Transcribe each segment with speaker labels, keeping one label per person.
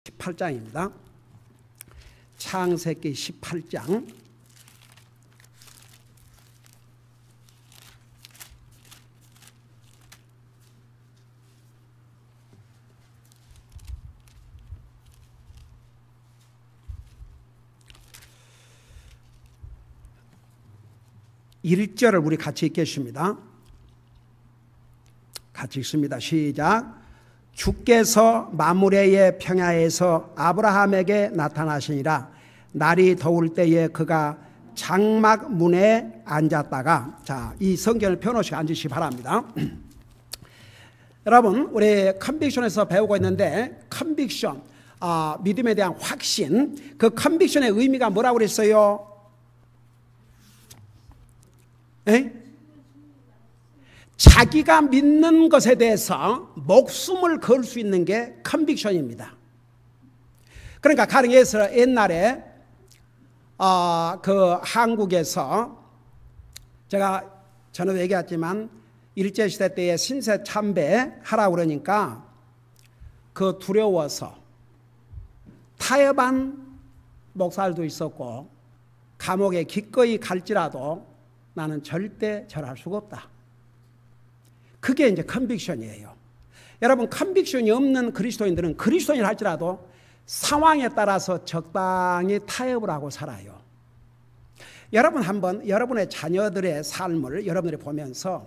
Speaker 1: 18장입니다. 창세기 18장. (1절을) 우리 같이 읽겠습니다. 같이 읽습니다. 시작. 주께서 마므레의 평야에서 아브라함에게 나타나시니라. 날이 더울 때에 그가 장막 문에 앉았다가, 자, 이 성경을 펴놓으시고 앉으시기 바랍니다. 여러분, 우리 컨빅션에서 배우고 있는데, 컨빅션, 믿음에 대한 확신, 그 컨빅션의 의미가 뭐라고 그랬어요? 자기가 믿는 것에 대해서 목숨을 걸 수 있는 게 컨빅션입니다. 그러니까 가령해서 옛날에 그 한국에서 제가 전에도 얘기했지만 일제시대 때에 신세 참배 하라고 그러니까 그 두려워서 타협한 목사들도 있었고, 감옥에 기꺼이 갈지라도 나는 절대 절할 수가 없다. 그게 이제 컨빅션이에요. 여러분, 컨빅션이 없는 그리스도인들은 그리스도인을 할지라도 상황에 따라서 적당히 타협을 하고 살아요. 여러분 한번 여러분의 자녀들의 삶을 여러분들이 보면서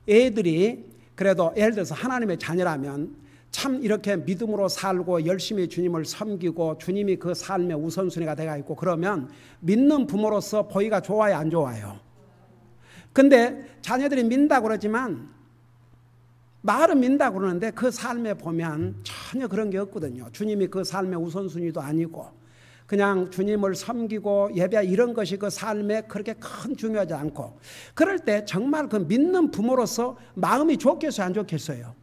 Speaker 1: 애들이 그래도 예를 들어서 하나님의 자녀라면 참 이렇게 믿음으로 살고 열심히 주님을 섬기고 주님이 그 삶의 우선순위가 되어 있고 그러면 믿는 부모로서 보기가 좋아요, 안 좋아요? 근데 자녀들이 믿는다고 그러지만 말은 믿는다고 그러는데 그 삶에 보면 전혀 그런 게 없거든요. 주님이 그 삶의 우선순위도 아니고 그냥 주님을 섬기고 예배 이런 것이 그 삶에 그렇게 큰 중요하지 않고, 그럴 때 정말 그 믿는 부모로서 마음이 좋겠어요, 안 좋겠어요?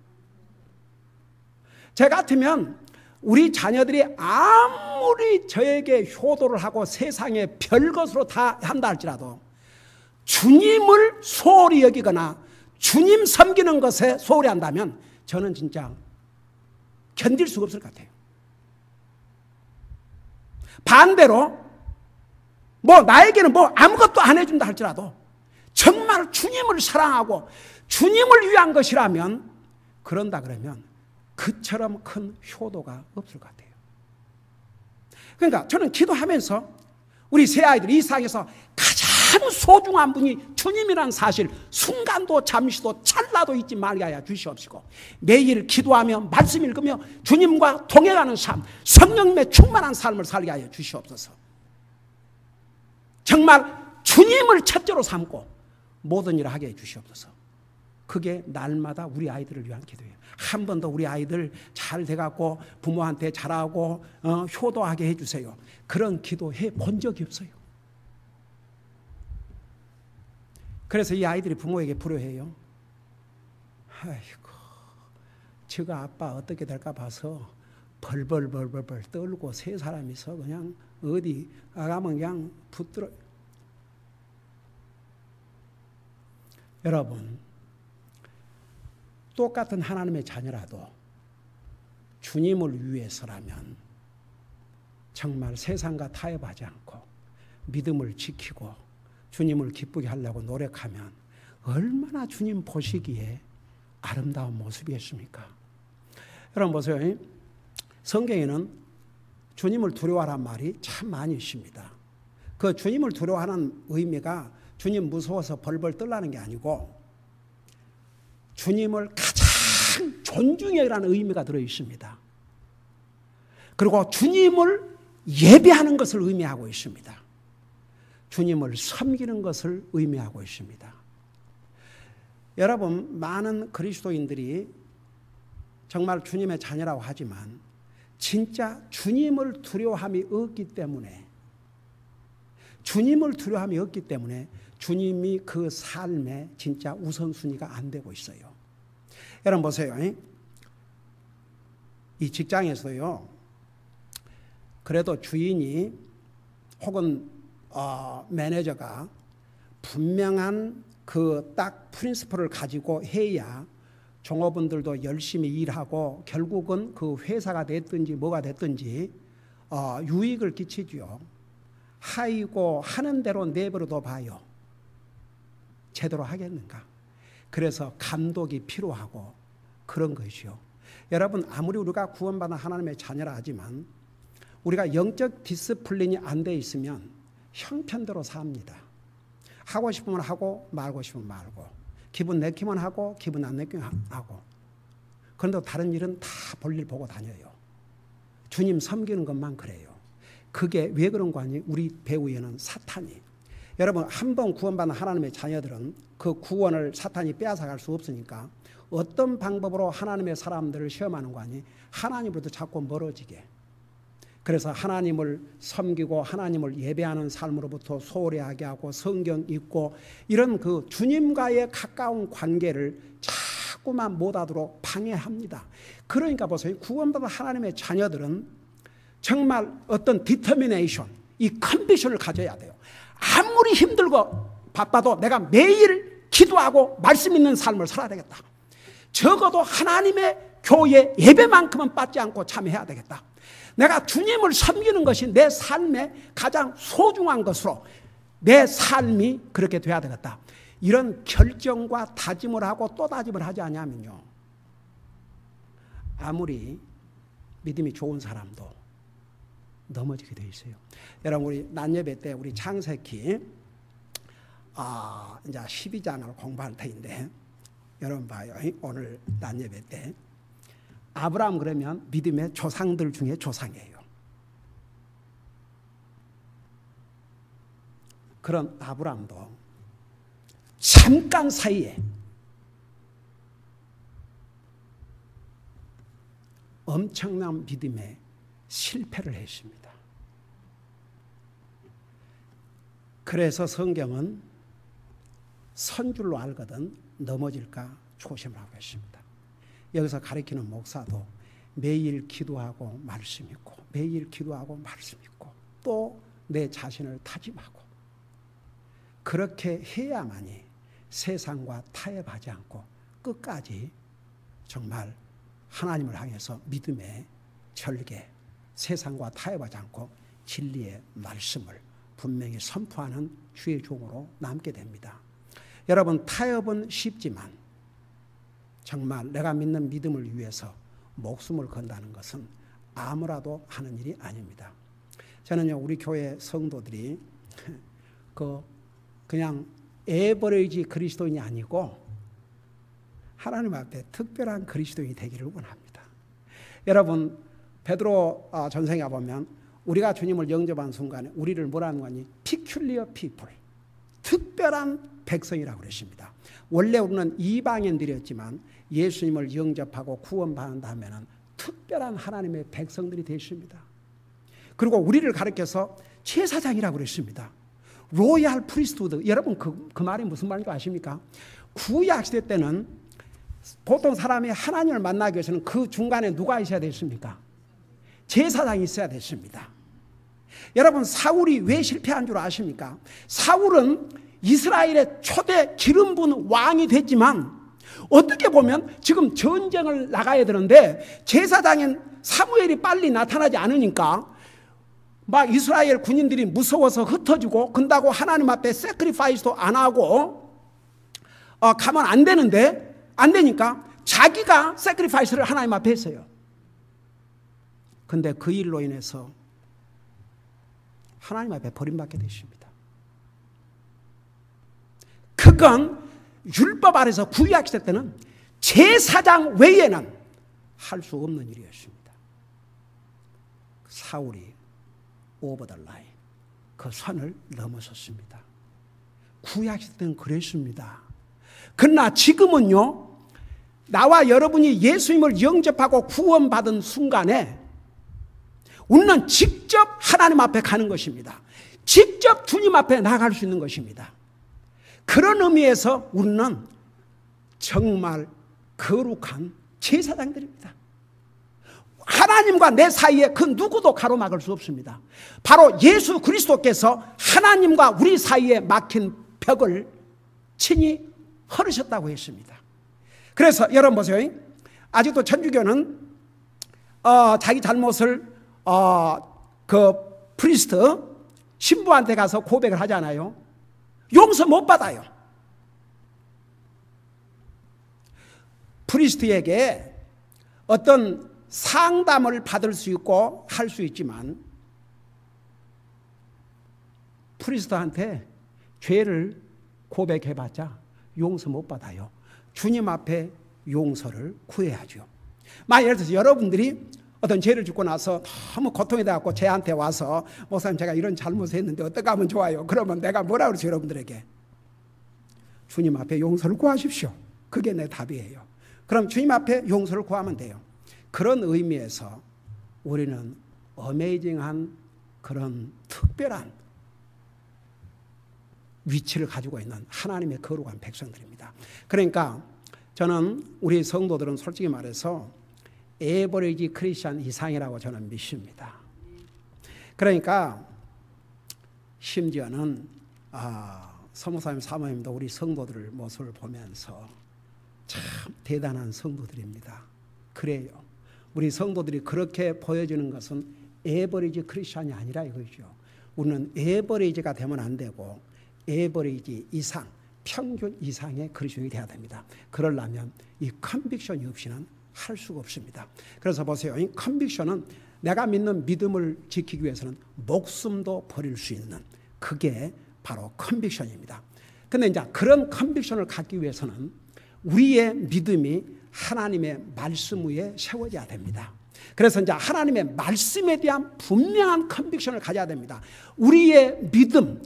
Speaker 1: 제 같으면 우리 자녀들이 아무리 저에게 효도를 하고 세상에 별것으로 다 한다 할지라도 주님을 소홀히 여기거나 주님 섬기는 것에 소홀히 한다면 저는 진짜 견딜 수가 없을 것 같아요. 반대로 나에게는 아무것도 안 해준다 할지라도 정말 주님을 사랑하고 주님을 위한 것이라면 그런다 그러면 그처럼 큰 효도가 없을 것 같아요. 그러니까 저는 기도하면서 우리 새아이들 이 세상에서 가장 소중한 분이 주님이라는 사실 순간도 잠시도 찰나도 잊지 말게 하여 주시옵시고, 매일 기도하며 말씀 읽으며 주님과 동행하는 삶, 성령님의 충만한 삶을 살게 하여 주시옵소서. 정말 주님을 첫째로 삼고 모든 일을 하게 해 주시옵소서. 그게 날마다 우리 아이들을 위한 기도예요. 한 번 더 우리 아이들 잘 돼갖고 부모한테 잘하고 효도하게 해주세요. 그런 기도해 본 적이 없어요. 그래서 이 아이들이 부모에게 불효해요. 아이고, 저가 아빠 어떻게 될까 봐서 벌벌 떨고 세 사람이서 그냥 어디 가면 그냥 붙들어. 여러분, 똑같은 하나님의 자녀라도 주님을 위해서라면 정말 세상과 타협하지 않고 믿음을 지키고 주님을 기쁘게 하려고 노력하면 얼마나 주님 보시기에 아름다운 모습이겠습니까? 여러분 보세요. 성경에는 주님을 두려워하라는 말이 참 많이 있습니다. 그 주님을 두려워하는 의미가 주님 무서워서 벌벌 떨라는 게 아니고 주님을 가장 존중해 라는 의미가 들어 있습니다. 그리고 주님을 예배하는 것을 의미하고 있습니다. 주님을 섬기는 것을 의미하고 있습니다. 여러분, 많은 그리스도인들이 정말 주님의 자녀라고 하지만 진짜 주님을 두려워함이 없기 때문에 주님이 그 삶에 진짜 우선순위가 안 되고 있어요. 여러분 보세요. 이 직장에서요, 그래도 주인이 혹은 매니저가 분명한 그 딱 프린시플을 가지고 해야 종업원들도 열심히 일하고 결국은 그 회사가 됐든지 뭐가 됐든지 유익을 끼치죠. 하이고 하는 대로 내버려둬 봐요. 제대로 하겠는가? 그래서 감독이 필요하고 그런 것이요. 여러분, 아무리 우리가 구원받은 하나님의 자녀라 하지만 우리가 영적 디스플린이 안 돼 있으면 형편대로 삽니다. 하고 싶으면 하고 말고 싶으면 말고, 기분 내키면 하고 기분 안 내키면 하고. 그런데 다른 일은 다 볼일 보고 다녀요. 주님 섬기는 것만 그래요. 그게 왜 그런 거 아니? 우리 배후에는 사탄이. 여러분, 한 번 구원받은 하나님의 자녀들은 그 구원을 사탄이 빼앗아갈 수 없으니까 어떤 방법으로 하나님의 사람들을 시험하는 거 아니? 하나님으로부터 자꾸 멀어지게. 그래서 하나님을 섬기고 하나님을 예배하는 삶으로부터 소홀히 하게 하고 성경 읽고 이런 그 주님과의 가까운 관계를 자꾸만 못하도록 방해합니다. 그러니까 보세요. 구원받은 하나님의 자녀들은 정말 어떤 디터미네이션, 이 컨비션을 가져야 돼요. 아무리 힘들고 바빠도 내가 매일 기도하고 말씀 있는 삶을 살아야 되겠다. 적어도 하나님의 교회 예배만큼은 빠지지 않고 참여해야 되겠다. 내가 주님을 섬기는 것이 내 삶의 가장 소중한 것으로 내 삶이 그렇게 돼야 되겠다. 이런 결정과 다짐을 하고 또 다짐을 하지 않냐면요, 아무리 믿음이 좋은 사람도 넘어지게 돼 있어요. 여러분, 우리 낮예배 때 우리 창세기 이제 12장을 공부할 터인데, 여러분 봐요. 오늘 낮예배 때 아브라함 그러면 믿음의 조상들 중에 조상이에요. 그런 아브라함도 잠깐 사이에 엄청난 믿음에 실패를 했습니다. 그래서 성경은 선줄로 알거든 넘어질까 조심하고 있습니다. 여기서 가르치는 목사도 매일 기도하고 말씀 읽고 매일 기도하고 말씀 읽고 또 내 자신을 다짐하고 그렇게 해야만이 세상과 타협하지 않고 끝까지 정말 하나님을 향해서 믿음의 절개, 세상과 타협하지 않고 진리의 말씀을 분명히 선포하는 주의 종으로 남게 됩니다. 여러분, 타협은 쉽지만 정말 내가 믿는 믿음을 위해서 목숨을 건다는 것은 아무라도 하는 일이 아닙니다. 저는요, 우리 교회 성도들이 그냥 에버리지 그리스도인이 아니고 하나님 앞에 특별한 그리스도인이 되기를 원합니다. 여러분, 베드로 전서에 보면 우리가 주님을 영접한 순간에 우리를 뭐라는 거니? peculiar people, 특별한 백성이라고 그랬습니다. 원래 우리는 이방인들이었지만 예수님을 영접하고 구원받는다 하면은 특별한 하나님의 백성들이 되십니다. 그리고 우리를 가르쳐서 제사장이라고 그랬습니다. 로얄 프리스트후드. 여러분, 그 말이 무슨 말인지 아십니까? 구약 시대 때는 보통 사람이 하나님을 만나기 위해서는 그 중간에 누가 있어야 됐습니까? 제사장이 있어야 됐습니다. 여러분, 사울이 왜 실패한 줄 아십니까? 사울은 이스라엘의 초대 기름 부은 왕이 됐지만 어떻게 보면 지금 전쟁을 나가야 되는데 제사장인 사무엘이 빨리 나타나지 않으니까 막 이스라엘 군인들이 무서워서 흩어지고 근다고 하나님 앞에 세크리파이스도 안 하고 가면 안 되는데 안 되니까 자기가 세크리파이스를 하나님 앞에 했어요. 근데 그 일로 인해서 하나님 앞에 버림받게 되십니다. 그건 율법 아래서 구약 시대 때는 제사장 외에는 할 수 없는 일이었습니다. 사울이 오버 더 라인, 그 선을 넘어섰습니다. 구약 시대 때는 그랬습니다. 그러나 지금은요, 나와 여러분이 예수님을 영접하고 구원받은 순간에 우리는 직접 하나님 앞에 가는 것입니다. 직접 주님 앞에 나갈 수 있는 것입니다. 그런 의미에서 우리는 정말 거룩한 제사장들입니다. 하나님과 내 사이에 그 누구도 가로막을 수 없습니다. 바로 예수 그리스도께서 하나님과 우리 사이에 막힌 벽을 친히 헐으셨다고 했습니다. 그래서 여러분 보세요. 아직도 천주교는 자기 잘못을 그 프리스트 신부한테 가서 고백을 하잖아요. 용서 못 받아요. 프리스트에게 어떤 상담을 받을 수 있고 할 수 있지만 프리스트한테 죄를 고백해봤자 용서 못 받아요. 주님 앞에 용서를 구해야죠. 만약 예를 들어서 여러분들이 어떤 죄를 짓고 나서 너무 고통이 돼갖고 저한테 와서 목사님 제가 이런 잘못을 했는데 어떻게 하면 좋아요? 그러면 내가 뭐라 그러죠? 여러분들에게 주님 앞에 용서를 구하십시오. 그게 내 답이에요. 그럼 주님 앞에 용서를 구하면 돼요. 그런 의미에서 우리는 어메이징한 그런 특별한 위치를 가지고 있는 하나님의 거룩한 백성들입니다. 그러니까 저는 우리 성도들은 솔직히 말해서 에버리지 크리스찬 이상이라고 저는 믿습니다. 그러니까 심지어는 서무사님 사모님도 우리 성도들 모습을 보면서 참 대단한 성도들입니다. 그래요. 우리 성도들이 그렇게 보여지는 것은 에버리지 크리스찬이 아니라 이거죠. 우리는 에버리지가 되면 안 되고 에버리지 이상, 평균 이상의 그리스도인이 되어야 됩니다. 그러려면 이 컨빅션이 없이는 할 수가 없습니다. 그래서 보세요. 이 컨빅션은 내가 믿는 믿음을 지키기 위해서는 목숨도 버릴 수 있는 그게 바로 컨빅션입니다. 근데 이제 그런 컨빅션을 갖기 위해서는 우리의 믿음이 하나님의 말씀 위에 세워져야 됩니다. 그래서 이제 하나님의 말씀에 대한 분명한 컨빅션을 가져야 됩니다. 우리의 믿음,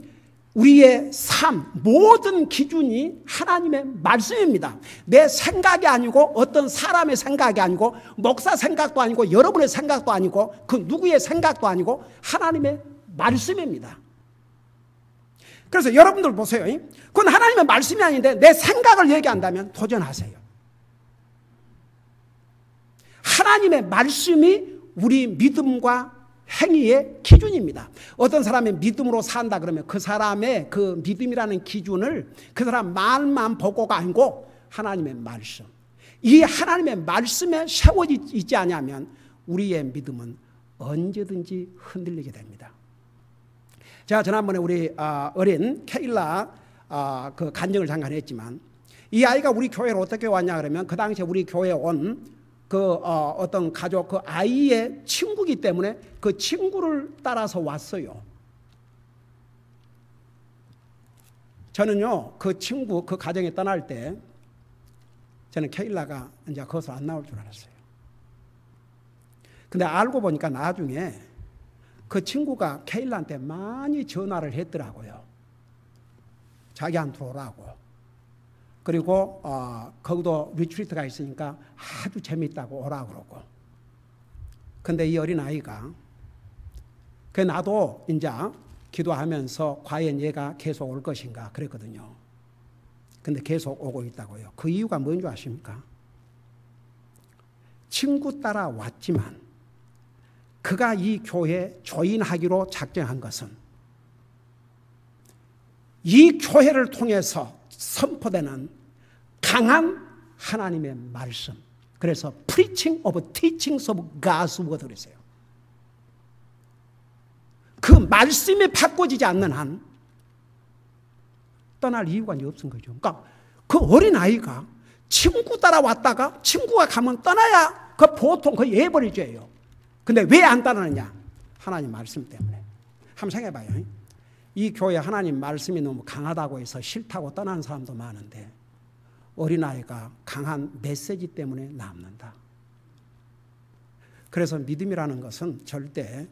Speaker 1: 우리의 삶, 모든 기준이 하나님의 말씀입니다. 내 생각이 아니고 어떤 사람의 생각이 아니고 목사 생각도 아니고 여러분의 생각도 아니고 그 누구의 생각도 아니고 하나님의 말씀입니다. 그래서 여러분들 보세요. 그건 하나님의 말씀이 아닌데 내 생각을 얘기한다면 도전하세요. 하나님의 말씀이 우리 믿음과 행위의 기준입니다. 어떤 사람이 믿음으로 산다 그러면 그 사람의 그 믿음이라는 기준을 그 사람 말만 보고가 아니고 하나님의 말씀, 이 하나님의 말씀에 세워져 있지 않으면 우리의 믿음은 언제든지 흔들리게 됩니다. 제가 지난번에 우리 어린 케일라 그 간증을 잠깐 했지만 이 아이가 우리 교회로 어떻게 왔냐 그러면 그 당시에 우리 교회에 온 그 어떤 가족 그 아이의 친구이기 때문에 그 친구를 따라서 왔어요. 저는요 그 친구 그 가정에 떠날 때 저는 케일라가 이제 거기서 안 나올 줄 알았어요. 근데 알고 보니까 나중에 그 친구가 케일라한테 많이 전화를 했더라고요. 자기한테 오라고. 그리고 거기도 리트리트가 있으니까 아주 재밌다고 오라 그러고. 근데 이 어린아이가 나도 이제 기도하면서 과연 얘가 계속 올 것인가 그랬거든요. 근데 계속 오고 있다고요. 그 이유가 뭔지 아십니까? 친구 따라 왔지만 그가 이 교회 조인하기로 작정한 것은 이 교회를 통해서 선포되는 강한 하나님의 말씀. 그래서 preaching of teachings of God's word 그랬어요. 그 말씀이 바꿔지지 않는 한 떠날 이유가 없은 거죠. 그러니까 그 어린아이가 친구 따라왔다가 친구가 가면 떠나야 그 보통 그 예버리죄예요. 근데 왜 안 따르느냐? 하나님 말씀 때문에. 한번 생각해봐요. 이 교회 하나님 말씀이 너무 강하다고 해서 싫다고 떠나는 사람도 많은데 어린아이가 강한 메시지 때문에 남는다. 그래서 믿음이라는 것은 절대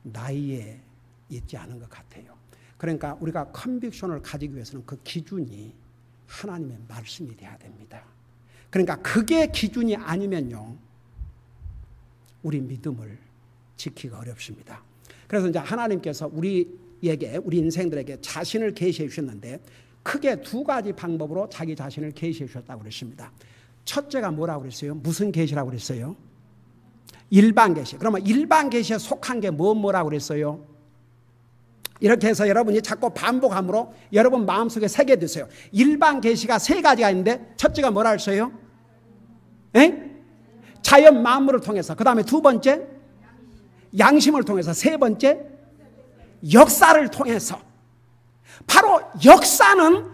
Speaker 1: 나이에 있지 않은 것 같아요. 그러니까 우리가 컨빅션을 가지기 위해서는 그 기준이 하나님의 말씀이 돼야 됩니다. 그러니까 그게 기준이 아니면요 우리 믿음을 지키기가 어렵습니다. 그래서 이제 하나님께서 우리 인생들에게 자신을 계시해 주셨는데 크게 두 가지 방법으로 자기 자신을 계시해 주셨다고 그랬습니다. 첫째가 뭐라고 그랬어요? 무슨 계시라고 그랬어요? 일반 계시. 그러면 일반 계시에 속한 게 뭐라고 그랬어요? 이렇게 해서 여러분이 자꾸 반복함으로 여러분 마음속에 새겨두세요. 일반 계시가 세 가지가 있는데 첫째가 뭐라고 했어요? 에? 자연 만물을 통해서, 그 다음에 두 번째 양심을 통해서, 세 번째 역사를 통해서. 바로 역사는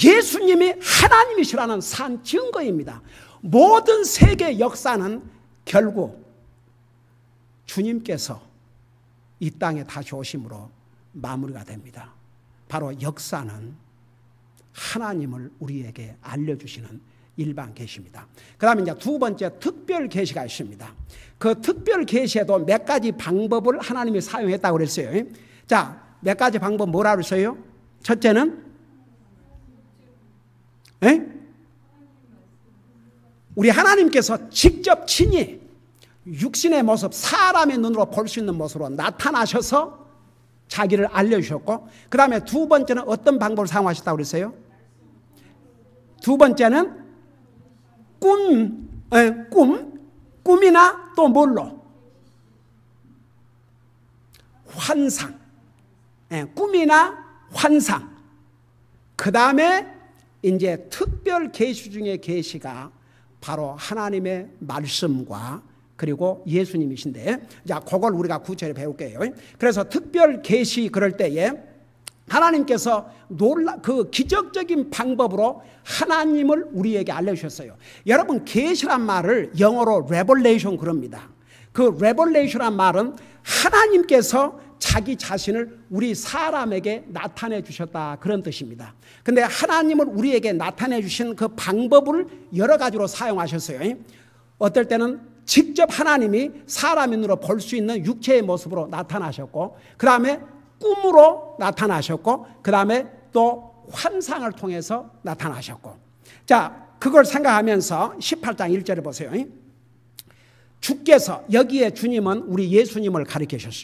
Speaker 1: 예수님이 하나님이시라는 산 증거입니다. 모든 세계 역사는 결국 주님께서 이 땅에 다시 오심으로 마무리가 됩니다. 바로 역사는 하나님을 우리에게 알려주시는 일반 계시입니다. 그 다음에 이제 두 번째 특별 계시가 있습니다. 그 특별 계시에도 몇 가지 방법을 하나님이 사용했다고 그랬어요. 자, 몇 가지 방법 뭐라고 그랬어요? 첫째는 우리 하나님께서 직접 친히 육신의 모습, 사람의 눈으로 볼 수 있는 모습으로 나타나셔서 자기를 알려주셨고, 그 다음에 두 번째는 어떤 방법을 사용하셨다고 그랬어요? 두 번째는 꿈이나 또 뭘로? 환상. 꿈이나 환상. 그 다음에 이제 특별 계시 중에 계시가 바로 하나님의 말씀과 그리고 예수님이신데, 자, 그걸 우리가 구체적으로 배울게요. 그래서 특별 계시 그럴 때에 하나님께서 그 기적적인 방법으로 하나님을 우리에게 알려주셨어요. 여러분, 계시란 말을 영어로 revelation 그럽니다. 그 revelation란 말은 하나님께서 자기 자신을 우리 사람에게 나타내 주셨다, 그런 뜻입니다. 근데 하나님을 우리에게 나타내 주신 그 방법을 여러 가지로 사용하셨어요. 어떨 때는 직접 하나님이 사람의 눈으로 볼 수 있는 육체의 모습으로 나타나셨고, 그 다음에 꿈으로 나타나셨고, 그 다음에 또 환상을 통해서 나타나셨고. 자, 그걸 생각하면서 18장 1절에 보세요. 주께서, 여기에 주님은 우리 예수님을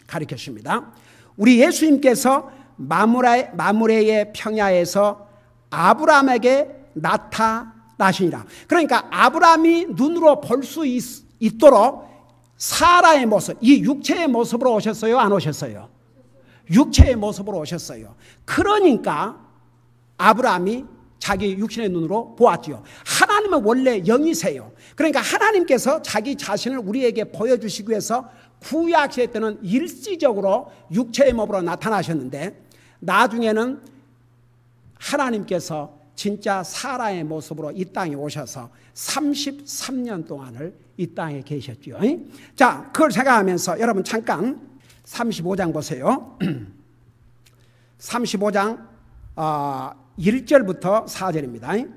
Speaker 1: 가리켰습니다. 우리 예수님께서 마므레의 평야에서 아브라함에게 나타나시니라. 그러니까 아브라함이 눈으로 볼 수 있도록 사라의 모습, 이 육체의 모습으로 오셨어요? 안 오셨어요? 육체의 모습으로 오셨어요. 그러니까 아브라함이 자기 육신의 눈으로 보았지요. 하나님은 원래 영이세요. 그러니까 하나님께서 자기 자신을 우리에게 보여주시기 위해서 구약시대 때는 일시적으로 육체의 몸으로 나타나셨는데, 나중에는 하나님께서 진짜 사라의 모습으로 이 땅에 오셔서 33년 동안을 이 땅에 계셨죠. 자, 그걸 생각하면서 여러분 잠깐 35장 보세요. 35장 1절부터 4절입니다.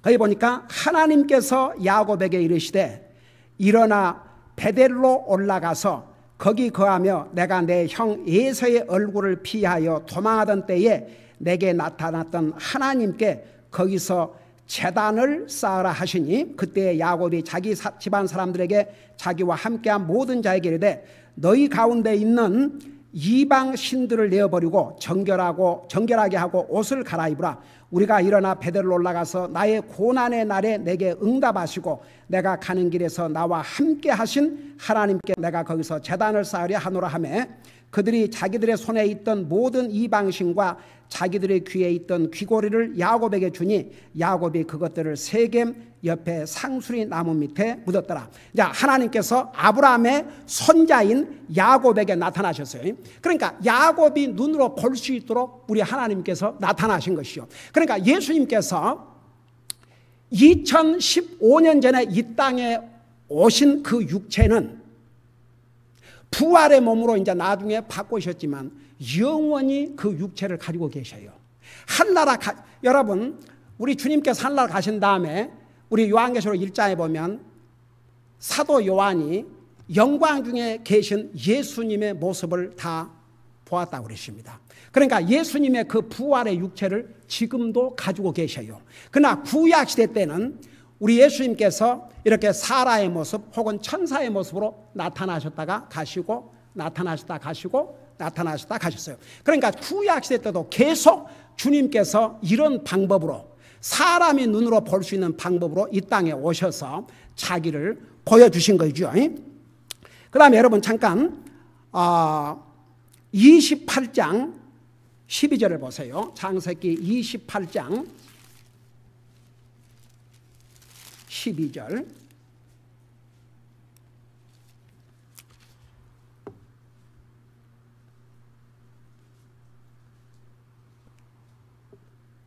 Speaker 1: 거기 보니까 하나님께서 야곱에게 이르시되 일어나 베델로 올라가서 거기 거하며 내가 내 형 에서의 얼굴을 피하여 도망하던 때에 내게 나타났던 하나님께 거기서 제단을 쌓으라 하시니, 그때 야곱이 자기 집안 사람들에게 자기와 함께한 모든 자에게 이르되 너희 가운데 있는 이방 신들을 내어버리고 정결하게 하고 옷을 갈아입으라. 우리가 일어나 베델로 올라가서 나의 고난의 날에 내게 응답하시고 내가 가는 길에서 나와 함께 하신 하나님께 내가 거기서 제단을 쌓으려 하노라 하매, 그들이 자기들의 손에 있던 모든 이방신과 자기들의 귀에 있던 귀고리를 야곱에게 주니 야곱이 그것들을 세겜 옆에 상수리 나무 밑에 묻었더라. 자, 하나님께서 아브라함의 손자인 야곱에게 나타나셨어요. 그러니까 야곱이 눈으로 볼 수 있도록 우리 하나님께서 나타나신 것이요. 그러니까 예수님께서 2015년 전에 이 땅에 오신 그 육체는 부활의 몸으로 이제 나중에 바꾸셨지만 영원히 그 육체를 가지고 계셔요. 한나라 여러분, 우리 주님께서 한나라 가신 다음에 우리 요한계시록 1장에 보면 사도 요한이 영광 중에 계신 예수님의 모습을 다 보았다고 그랬습니다. 그러니까 예수님의 그 부활의 육체를 지금도 가지고 계셔요. 그러나 구약시대 때는 우리 예수님께서 이렇게 사라의 모습 혹은 천사의 모습으로 나타나셨다가 가시고 나타나셨다 가시고 나타나셨다 가셨어요. 그러니까 구약시대 때도 계속 주님께서 이런 방법으로 사람이 눈으로 볼 수 있는 방법으로 이 땅에 오셔서 자기를 보여주신 거죠. 그 다음에 여러분 잠깐 28장 12절을 보세요. 창세기 28장 12절.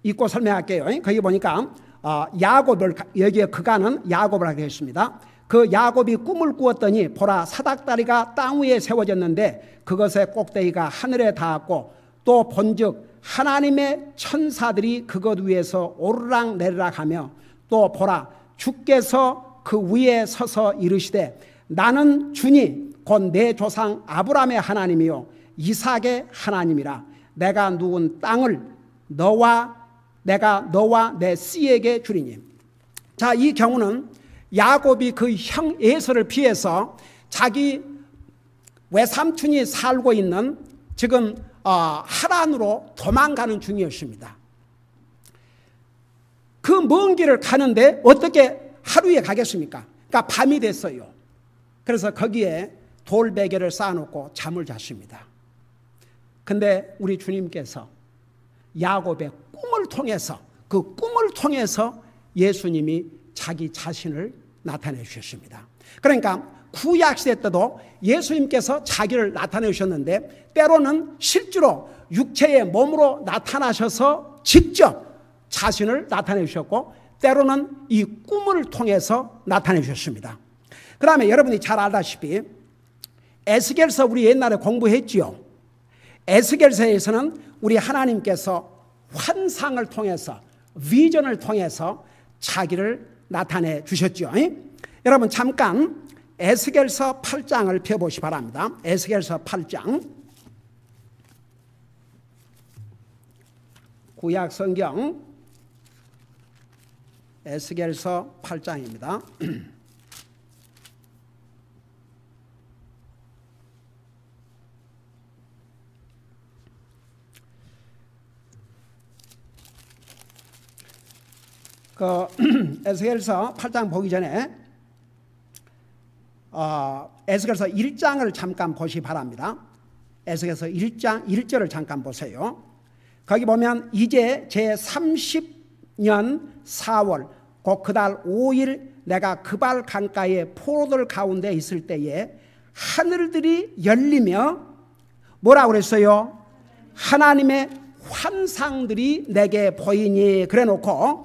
Speaker 1: 읽고 설명할게요. 거기 보니까 야곱을, 여기에 그가는 야곱을 하게 했습니다. 그 야곱이 꿈을 꾸었더니 보라, 사닥다리가 땅 위에 세워졌는데 그것의 꼭대기가 하늘에 닿았고 또 본즉 하나님의 천사들이 그것 위에서 오르락 내리락 하며 또 보라, 주께서 그 위에 서서 이르시되 나는 주니 곧 내 조상 아브라함의 하나님이요 이삭의 하나님이라. 내가 누운 땅을 내가 너와 내 씨에게 주리니. 자, 이 경우는 야곱이 그 형 에서를 피해서 자기 외삼촌이 살고 있는 지금 하란으로 도망가는 중이었습니다. 그 먼 길을 가는데 어떻게 하루에 가겠습니까? 그러니까 밤이 됐어요. 그래서 거기에 돌베개를 쌓아놓고 잠을 잤습니다. 근데 우리 주님께서 야곱의 꿈을 통해서, 그 꿈을 통해서 예수님이 자기 자신을 나타내 주셨습니다. 그러니까 구약시대 때도 예수님께서 자기를 나타내 주셨는데 때로는 실제로 육체의 몸으로 나타나셔서 직접 자신을 나타내 주셨고 때로는 이 꿈을 통해서 나타내 주셨습니다. 그 다음에 여러분이 잘 알다시피 에스겔서 우리 옛날에 공부했지요. 에스겔서에서는 우리 하나님께서 환상을 통해서, 비전을 통해서 자기를 나타내 주셨죠. 여러분 잠깐 에스겔서 8장을 펴보시기 바랍니다. 에스겔서 8장, 구약 성경 에스겔서 8장입니다. 그 에스겔서 8장 보기 전에 에스겔서 1장을 잠깐 보시기 바랍니다. 에스겔서 1장 1절을 잠깐 보세요. 거기 보면 이제 제30년 4월 곧 그달 5일 내가 그발 강가의 포로들 가운데 있을 때에 하늘들이 열리며 뭐라고 그랬어요? 하나님의 환상들이 내게 보이니. 그래 놓고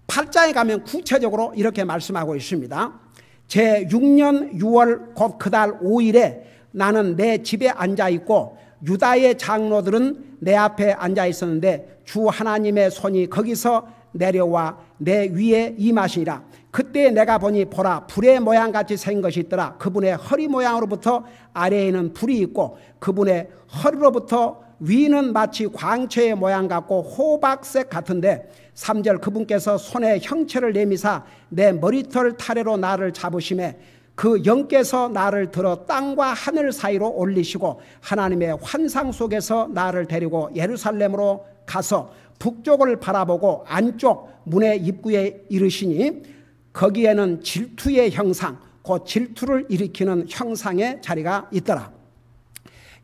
Speaker 1: 8장에 가면 구체적으로 이렇게 말씀하고 있습니다. 제6년 6월 곧 그달 5일에 나는 내 집에 앉아있고 유다의 장로들은 내 앞에 앉아있었는데 주 하나님의 손이 거기서 내려와 내 위에 임하시니라. 그때 내가 보니 보라, 불의 모양같이 생긴 것이 있더라. 그분의 허리 모양으로부터 아래에는 불이 있고 그분의 허리로부터 위는 마치 광채의 모양 같고 호박색 같은데 3절 그분께서 손에 형체를 내미사 내 머리털 타래로 나를 잡으시매 그 영께서 나를 들어 땅과 하늘 사이로 올리시고 하나님의 환상 속에서 나를 데리고 예루살렘으로 가서 북쪽을 바라보고 안쪽 문의 입구에 이르시니 거기에는 질투의 형상, 곧 질투를 일으키는 형상의 자리가 있더라.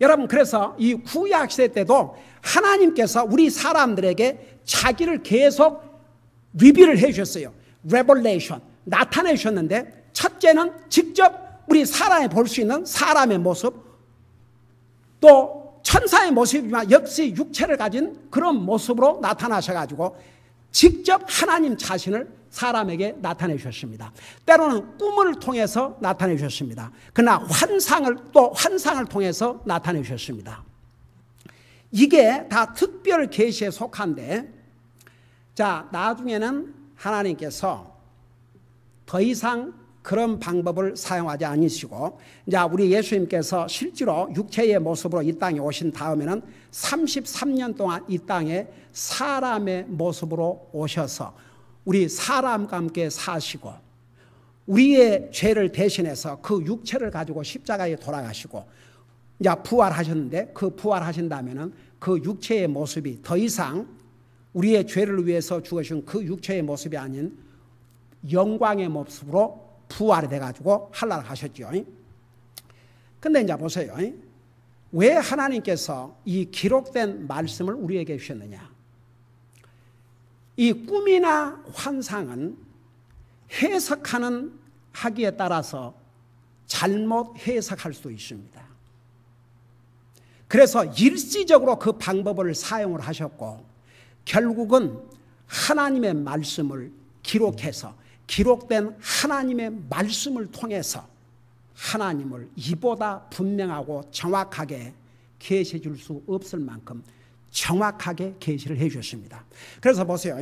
Speaker 1: 여러분 그래서 이 구약시대 때도 하나님께서 우리 사람들에게 자기를 계속 리빌을 해주셨어요. 레볼레이션, 나타내 주셨는데 첫째는 직접 우리 사람이 볼 수 있는 사람의 모습, 또 천사의 모습이지만 역시 육체를 가진 그런 모습으로 나타나셔가지고 직접 하나님 자신을 사람에게 나타내 주셨습니다. 때로는 꿈을 통해서 나타내 주셨습니다. 그러나 환상을 통해서 나타내 주셨습니다. 이게 다 특별 계시에 속한데, 자 나중에는 하나님께서 더 이상 그런 방법을 사용하지 않으시고 이제 우리 예수님께서 실제로 육체의 모습으로 이 땅에 오신 다음에는 33년 동안 이 땅에 사람의 모습으로 오셔서 우리 사람과 함께 사시고 우리의 죄를 대신해서 그 육체를 가지고 십자가에 돌아가시고 이제 부활하셨는데 그 부활하신다면은 그 육체의 모습이 더 이상 우리의 죄를 위해서 죽으신 그 육체의 모습이 아닌 영광의 모습으로 부활이 돼가지고 하늘을 가셨죠. 근데 이제 보세요. 왜 하나님께서 이 기록된 말씀을 우리에게 주셨느냐? 이 꿈이나 환상은 하기에 따라서 잘못 해석할 수 있습니다. 그래서 일시적으로 그 방법을 사용을 하셨고 결국은 하나님의 말씀을 기록해서 기록된 하나님의 말씀을 통해서 하나님을 이보다 분명하고 정확하게 계시해 줄 수 없을 만큼 정확하게 계시를 해 주셨습니다. 그래서 보세요.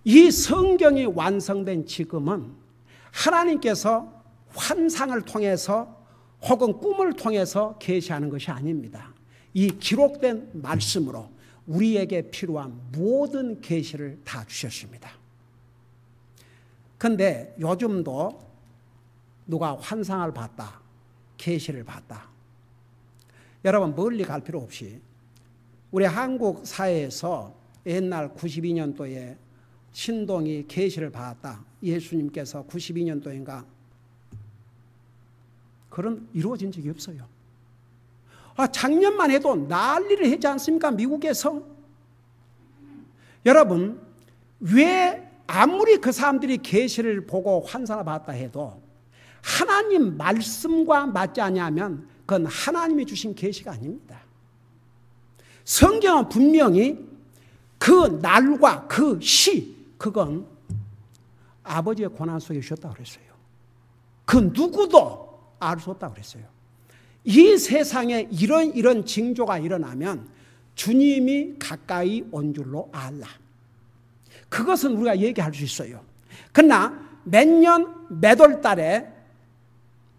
Speaker 1: 이 성경이 완성된 지금은 하나님께서 환상을 통해서 혹은 꿈을 통해서 계시하는 것이 아닙니다. 이 기록된 말씀으로 우리에게 필요한 모든 계시를 다 주셨습니다. 그런데 요즘도 누가 환상을 봤다, 계시를 봤다. 여러분 멀리 갈 필요 없이 우리 한국 사회에서 옛날 92년도에 신동이 계시를 받았다. 예수님께서 92년도인가 그런 이루어진 적이 없어요. 작년만 해도 난리를 했지 않습니까? 미국에서. 여러분 왜 아무리 그 사람들이 계시를 보고 환상을 받았다 해도 하나님 말씀과 맞지 않냐면 그건 하나님이 주신 계시가 아닙니다. 성경은 분명히 그 날과 그 시 그건 아버지의 권한 속에 주셨다고 그랬어요. 그 누구도 알 수 없다고 그랬어요. 이 세상에 이런 징조가 일어나면 주님이 가까이 온 줄로 알라. 그것은 우리가 얘기할 수 있어요. 그러나 몇 년 몇 월 달에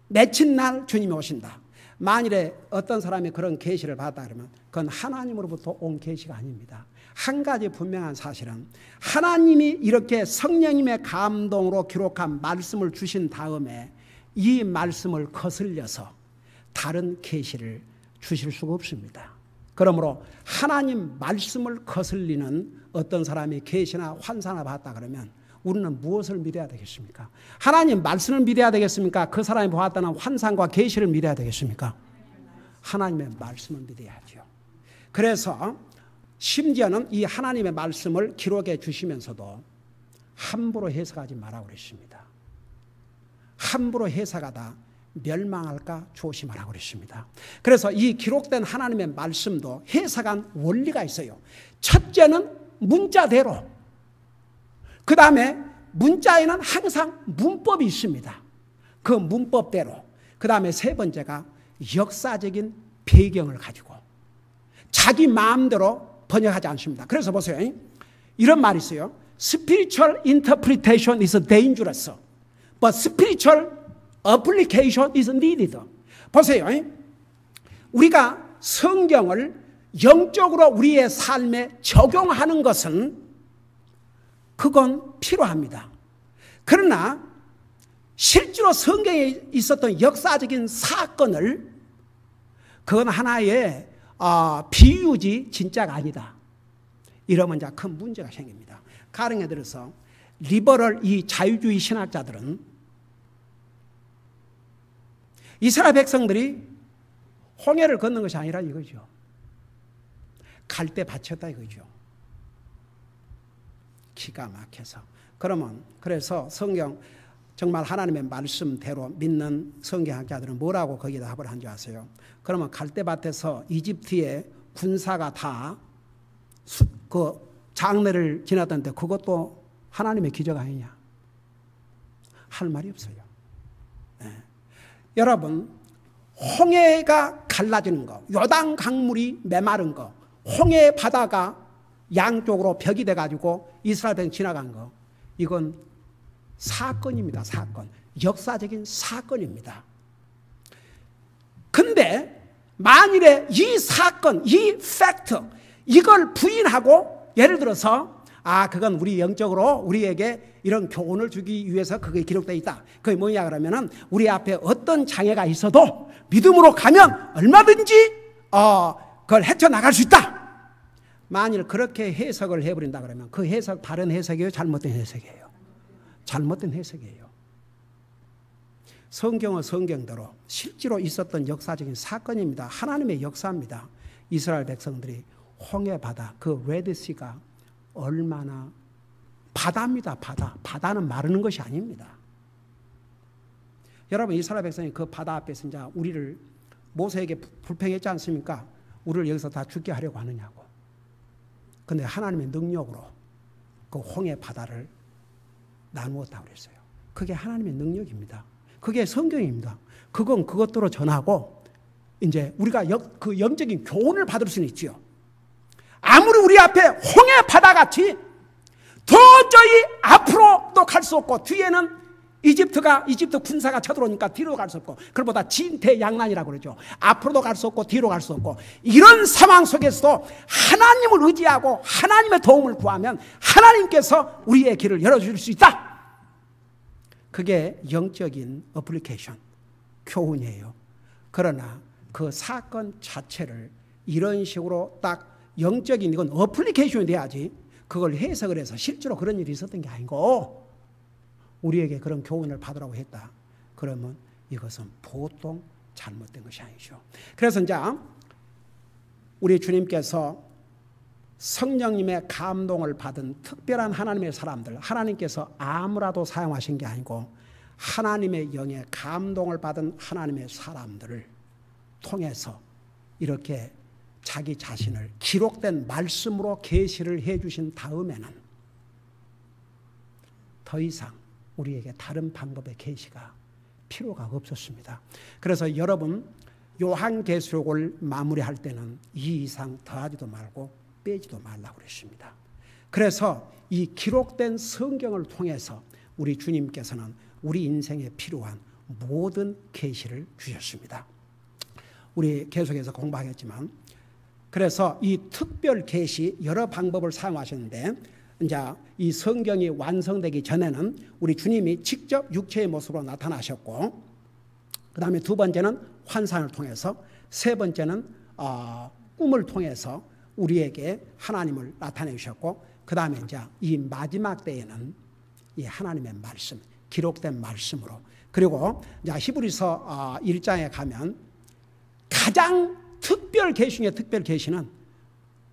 Speaker 1: 며칠 날 주님이 오신다. 만일에 어떤 사람이 그런 계시를 받았다 그러면 그건 하나님으로부터 온 계시가 아닙니다. 한 가지 분명한 사실은 하나님이 이렇게 성령님의 감동으로 기록한 말씀을 주신 다음에 이 말씀을 거슬려서 다른 계시를 주실 수가 없습니다. 그러므로 하나님 말씀을 거슬리는 어떤 사람이 계시나 환상을 받았다 그러면 우리는 무엇을 믿어야 되겠습니까? 하나님 말씀을 믿어야 되겠습니까? 그 사람이 보았다는 환상과 계시를 믿어야 되겠습니까? 하나님의 말씀을 믿어야죠. 그래서 심지어는 이 하나님의 말씀을 기록해 주시면서도 함부로 해석하지 말라고 그랬습니다. 함부로 해석하다 멸망할까 조심하라고 그랬습니다. 그래서 이 기록된 하나님의 말씀도 해석한 원리가 있어요. 첫째는 문자대로, 그 다음에 문자에는 항상 문법이 있습니다. 그 문법대로. 그 다음에 세 번째가 역사적인 배경을 가지고 자기 마음대로 번역하지 않습니다. 그래서 보세요. 이런 말이 있어요. Spiritual interpretation is dangerous, but spiritual application is needed. 보세요. 우리가 성경을 영적으로 우리의 삶에 적용하는 것은 그건 필요합니다. 그러나 실제로 성경에 있었던 역사적인 사건을 그건 하나의 비유지 진짜가 아니다. 이러면 이제 큰 문제가 생깁니다. 가령에 들어서 리버럴 이 자유주의 신학자들은 이스라엘 백성들이 홍해를 건넌 것이 아니라 이거죠. 갈대 바쳤다 이거죠. 기가 막혀서. 그래서 성경 정말 하나님의 말씀대로 믿는 성경학자들은 뭐라고 거기다 답을 한 줄 아세요? 그러면 갈대밭에서 이집트의 군사가 다 그 장래를 지났던데 그것도 하나님의 기적 아니냐? 할 말이 없어요. 네. 여러분 홍해가 갈라지는 거, 요단 강물이 메마른 거, 홍해 바다가 양쪽으로 벽이 돼가지고 이스라엘 백성 지나간 거, 이건 사건입니다. 사건. 역사적인 사건입니다. 근데 만일에 이 사건, 이 팩트, 이걸 부인하고 예를 들어서 그건 우리 영적으로 우리에게 이런 교훈을 주기 위해서 그게 기록되어 있다. 그게 뭐냐 그러면은 우리 앞에 어떤 장애가 있어도 믿음으로 가면 얼마든지 그걸 헤쳐나갈 수 있다. 만일 그렇게 해석을 해버린다 그러면 그 해석 바른 해석이에요? 잘못된 해석이에요? 잘못된 해석이에요. 성경은 성경대로 실제로 있었던 역사적인 사건입니다. 하나님의 역사입니다. 이스라엘 백성들이 홍해 바다, 그 레드시가 얼마나 바다입니다. 바다는 마르는 것이 아닙니다. 여러분 이스라엘 백성이 그 바다 앞에서 이제 우리를 모세에게 불평했지 않습니까? 우리를 여기서 다 죽게 하려고 하느냐고. 근데 하나님의 능력으로 그 홍해 바다를 나누었다고 그랬어요. 그게 하나님의 능력입니다. 그게 성경입니다. 그건 그것대로 전하고 이제 우리가 그 영적인 교훈을 받을 수는 있지요. 아무리 우리 앞에 홍해 바다같이 도저히 앞으로도 갈 수 없고 뒤에는 이집트 군사가 쳐들어오니까 뒤로 갈 수 없고 그보다 진퇴양난이라고 그러죠. 앞으로도 갈 수 없고 뒤로 갈 수 없고 이런 상황 속에서도 하나님을 의지하고 하나님의 도움을 구하면 하나님께서 우리의 길을 열어줄 수 있다. 그게 영적인 어플리케이션, 교훈이에요. 그러나 그 사건 자체를 이런 식으로 딱 영적인 이건 어플리케이션이 돼야지 그걸 해석을 해서 실제로 그런 일이 있었던 게 아니고 우리에게 그런 교훈을 받으라고 했다. 그러면 이것은 보통 잘못된 것이 아니죠. 그래서 이제 우리 주님께서 성령님의 감동을 받은 특별한 하나님의 사람들, 하나님께서 아무라도 사용하신 게 아니고 하나님의 영의 감동을 받은 하나님의 사람들을 통해서 이렇게 자기 자신을 기록된 말씀으로 계시를 해주신 다음에는 더 이상 우리에게 다른 방법의 계시가 필요가 없었습니다. 그래서 여러분 요한계시록을 마무리할 때는 이 이상 더하지도 말고 빼지도 말라고 그랬습니다. 그래서 이 기록된 성경을 통해서 우리 주님께서는 우리 인생에 필요한 모든 계시를 주셨습니다. 우리 계속해서 공부하겠지만 그래서 이 특별 계시 여러 방법을 사용하셨는데 이제 이 성경이 완성되기 전에는 우리 주님이 직접 육체의 모습으로 나타나셨고 그 다음에 두 번째는 환상을 통해서 세 번째는 꿈을 통해서 우리에게 하나님을 나타내 주셨고 그 다음에 이제 이 마지막 때에는 이 하나님의 말씀 기록된 말씀으로 그리고 이제 히브리서 1장에 가면 가장 특별 계시 중에 특별 계시는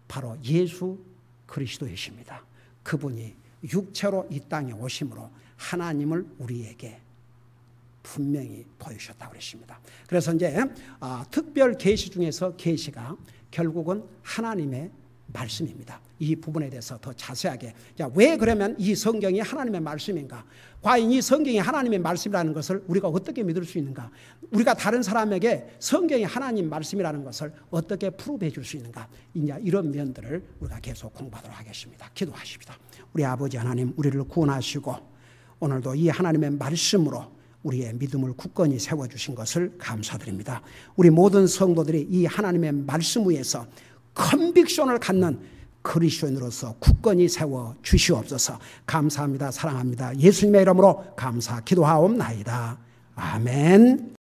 Speaker 1: 바로 예수 그리스도이십니다. 그분이 육체로 이 땅에 오심으로 하나님을 우리에게 분명히 보여주셨다고 그랬습니다. 그래서 이제 특별 계시 중에서 계시가 결국은 하나님의 말씀입니다. 이 부분에 대해서 더 자세하게 왜 그러면 이 성경이 하나님의 말씀인가? 과연 이 성경이 하나님의 말씀이라는 것을 우리가 어떻게 믿을 수 있는가? 우리가 다른 사람에게 성경이 하나님 말씀이라는 것을 어떻게 프루브해 줄 수 있는가? 이제 이런 면들을 우리가 계속 공부하도록 하겠습니다. 기도하십니다. 우리 아버지 하나님 우리를 구원하시고 오늘도 이 하나님의 말씀으로 우리의 믿음을 굳건히 세워주신 것을 감사드립니다. 우리 모든 성도들이 이 하나님의 말씀 위에서 컨빅션을 갖는 그리스도인으로서 굳건히 세워 주시옵소서. 감사합니다. 사랑합니다. 예수님의 이름으로 감사 기도하옵나이다. 아멘.